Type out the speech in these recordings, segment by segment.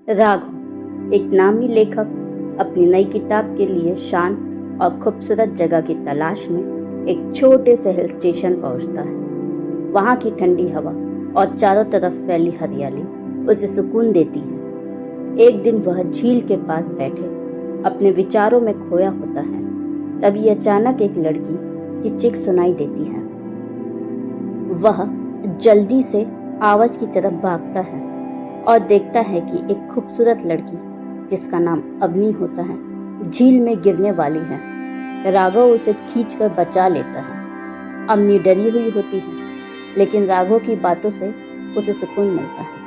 राघव, एक नामी लेखक, अपनी नई किताब के लिए शांत और खूबसूरत जगह की तलाश में एक छोटे से हिल स्टेशन पहुंचता है। वहां की ठंडी हवा और चारों तरफ फैली हरियाली उसे सुकून देती है। एक दिन वह झील के पास बैठे अपने विचारों में खोया होता है। तभी अचानक एक लड़की की चीख सुनाई देती है। वह जल्दी से आवाज की तरफ भागता है और देखता है कि एक खूबसूरत लड़की, जिसका नाम अवनी होता है, झील में गिरने वाली है। राघव उसे खींचकर बचा लेता है। अवनी डरी हुई होती है, लेकिन राघव की बातों से उसे सुकून मिलता है।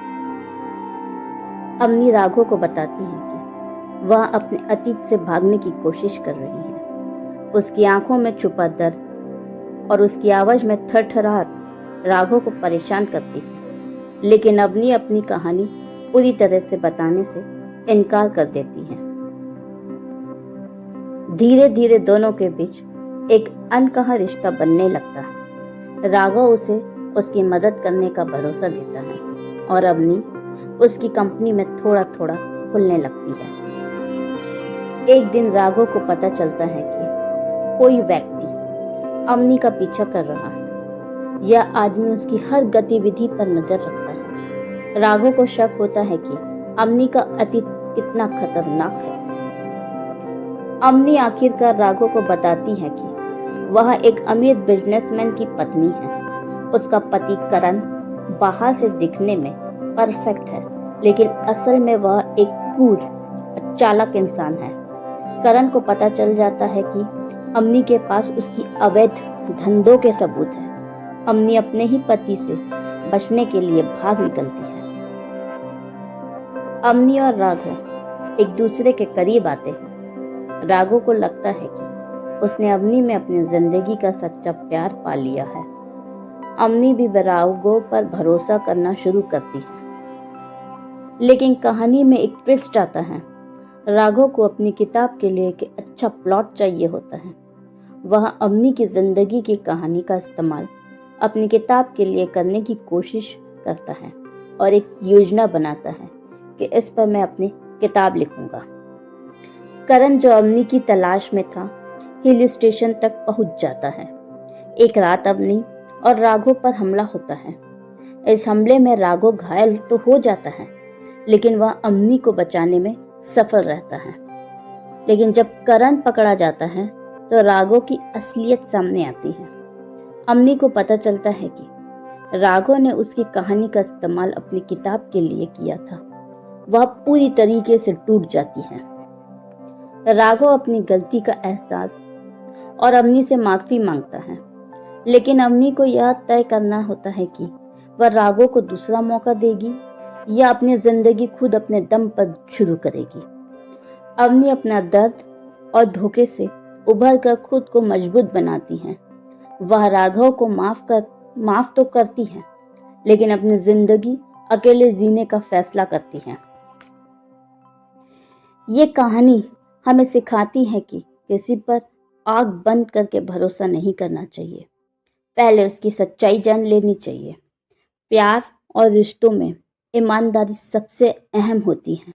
अवनी राघव को बताती है कि वह अपने अतीत से भागने की कोशिश कर रही है। उसकी आंखों में छुपा दर्द और उसकी आवाज में थरथराहट राघव को परेशान करती है, लेकिन अवनी अपनी कहानी पूरी तरह से बताने से इनकार कर देती है। धीरे धीरे दोनों के बीच एक अनकहा रिश्ता बनने लगता है। राघव उसे उसकी मदद करने का भरोसा देता है और अवनी उसकी कंपनी में थोड़ा थोड़ा खुलने लगती है। एक दिन राघव को पता चलता है कि कोई व्यक्ति अवनी का पीछा कर रहा है। यह आदमी उसकी हर गतिविधि पर नजर रखता है। राघव को शक होता है कि अवनी का अतीत कितना खतरनाक है। अवनी आखिरकार राघव को बताती है कि वह एक अमीर बिजनेसमैन की पत्नी है। उसका पति करण बाहर से दिखने में परफेक्ट है, लेकिन असल में वह एक क्रूर और चालाक इंसान है। करण को पता चल जाता है कि अवनी के पास उसकी अवैध धंधों के सबूत है। अवनी अपने ही पति से बचने के लिए भाग निकलती है। अवनी और राघव एक दूसरे के करीब आते हैं। राघव को लगता है कि उसने अवनी में अपनी जिंदगी का सच्चा प्यार पा लिया है। अवनी भी राघव पर भरोसा करना शुरू करती है, लेकिन कहानी में एक ट्विस्ट आता है। राघव को अपनी किताब के लिए एक अच्छा प्लॉट चाहिए होता है। वह अवनी की जिंदगी की कहानी का इस्तेमाल अपनी किताब के लिए करने की कोशिश करता है और एक योजना बनाता है कि इस पर मैं अपनी किताब लिखूंगा। करण, जो अवनी की तलाश में था, हिल स्टेशन तक पहुंच जाता है। एक रात अवनी और राघव पर हमला होता है। इस हमले में राघव घायल तो हो जाता है, लेकिन वह अवनी को बचाने में सफल रहता है। लेकिन जब करण पकड़ा जाता है तो राघव की असलियत सामने आती है। अवनी को पता चलता है कि राघव ने उसकी कहानी का इस्तेमाल अपनी किताब के लिए किया था। वह पूरी तरीके से टूट जाती है। राघव अपनी गलती का एहसास और अवनी से माफी मांगता है, लेकिन अवनी को यह तय करना होता है कि वह राघव को दूसरा मौका देगी या अपनी जिंदगी खुद अपने दम पर शुरू करेगी। अवनी अपना दर्द और धोखे से उभर कर खुद को मजबूत बनाती है। वह राघव को माफ तो करती है, लेकिन अपनी जिंदगी अकेले जीने का फैसला करती है। ये कहानी हमें सिखाती है कि किसी पर आंख बंद करके भरोसा नहीं करना चाहिए। पहले उसकी सच्चाई जान लेनी चाहिए। प्यार और रिश्तों में ईमानदारी सबसे अहम होती है।